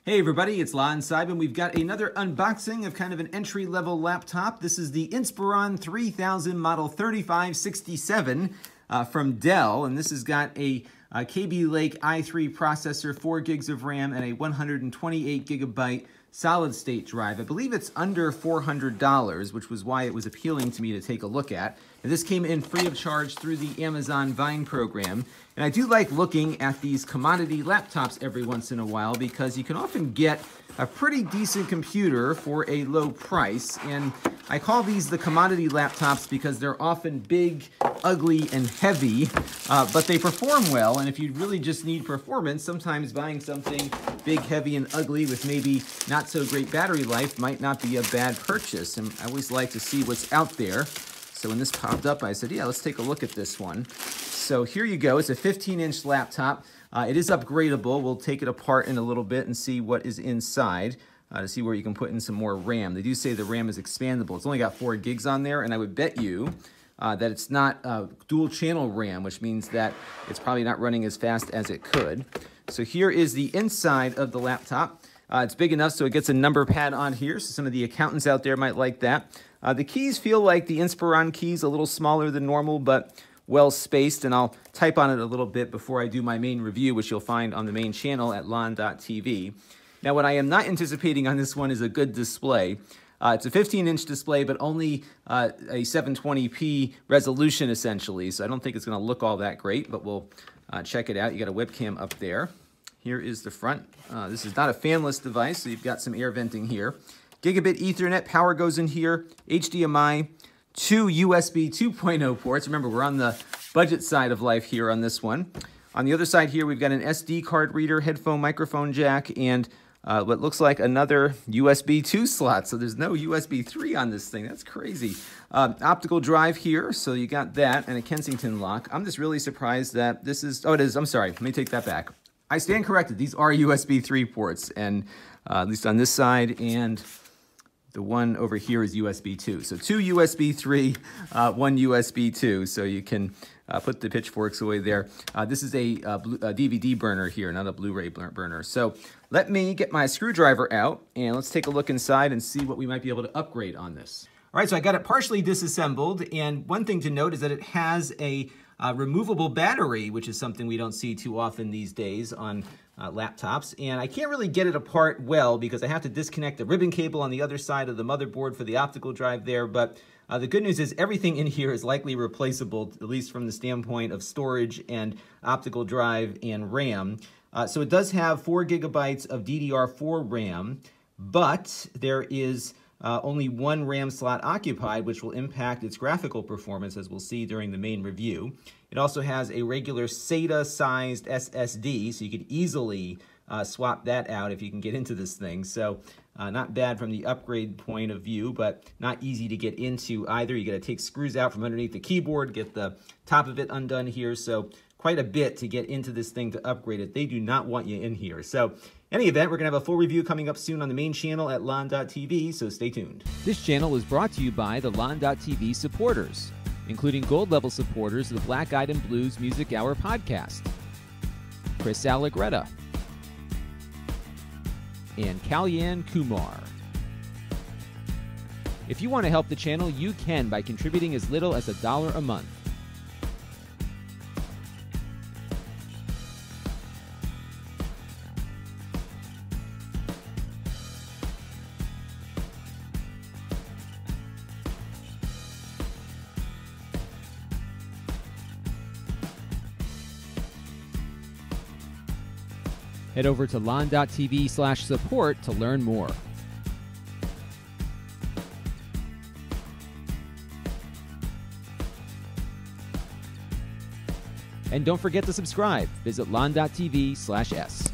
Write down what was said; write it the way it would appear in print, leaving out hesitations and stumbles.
Hey everybody, it's Lon Simon. We've got another unboxing of kind of an entry-level laptop. This is the Inspiron 3000 model 3567 from Dell, and this has got a Kaby Lake i3 processor, 4 gigs of RAM, and a 128 gigabyte solid-state drive. I believe it's under $400, which was why it was appealing to me to take a look at. And this came in free of charge through the Amazon Vine program. And I do like looking at these commodity laptops every once in a while because you can often get a pretty decent computer for a low price. And I call these the commodity laptops because they're often big, ugly, and heavy, but they perform well. And if you really just need performance, sometimes buying something big, heavy, and ugly with maybe not so great battery life might not be a bad purchase. And I always like to see what's out there. So when this popped up, I said, yeah, let's take a look at this one. So here you go. It's a 15-inch laptop. It is upgradable. We'll take it apart in a little bit and see what is inside to see where you can put in some more RAM. They do say the RAM is expandable. It's only got 4 gigs on there, and I would bet you that it's not dual channel RAM, which means that it's probably not running as fast as it could. So here is the inside of the laptop. It's big enough so it gets a number pad on here, so some of the accountants out there might like that. The keys feel like the Inspiron keys, a little smaller than normal, but well spaced, and I'll type on it a little bit before I do my main review, which you'll find on the main channel at lon.tv. Now, what I am not anticipating on this one is a good display. It's a 15-inch display, but only a 720p resolution, essentially, so I don't think it's going to look all that great, but we'll check it out. You got a webcam up there. Here is the front. This is not a fanless device, so you've got some air venting here. Gigabit Ethernet, power goes in here, HDMI, 2 USB 2.0 ports. Remember, we're on the budget side of life here on this one. On the other side here, we've got an SD card reader, headphone, microphone jack, and what looks like another USB 2 slot. So there's no USB 3 on this thing. That's crazy. Optical drive here, so you got that, and a Kensington lock. I'm just really surprised that this is, oh, it is, I'm sorry, let me take that back. I stand corrected. These are USB 3 ports, and at least on this side, and the one over here is USB 2. So 2 USB 3, 1 USB 2. So you can put the pitchforks away there. This is a DVD burner here, not a Blu-ray burner. So let me get my screwdriver out and let's take a look inside and see what we might be able to upgrade on this. All right, so I got it partially disassembled. And one thing to note is that it has a removable battery, which is something we don't see too often these days on laptops. And I can't really get it apart well because I have to disconnect the ribbon cable on the other side of the motherboard for the optical drive there. But the good news is everything in here is likely replaceable, at least from the standpoint of storage and optical drive and RAM. So it does have 4 gigabytes of DDR4 RAM, but there is only 1 RAM slot occupied, which will impact its graphical performance, as we'll see during the main review. It also has a regular SATA-sized SSD, so you could easily swap that out if you can get into this thing. So not bad from the upgrade point of view, but not easy to get into either. You got to take screws out from underneath the keyboard, get the top of it undone here. So quite a bit to get into this thing to upgrade it. They do not want you in here. So in any event, we're going to have a full review coming up soon on the main channel at lon.tv, so stay tuned. This channel is brought to you by the lon.tv supporters, including gold-level supporters of the Black Eyed and Blues Music Hour podcast, Chris Allegretta, and Kalyan Kumar. If you want to help the channel, you can by contributing as little as $1 a month. Head over to lon.tv/support to learn more. And don't forget to subscribe. Visit lon.tv/s.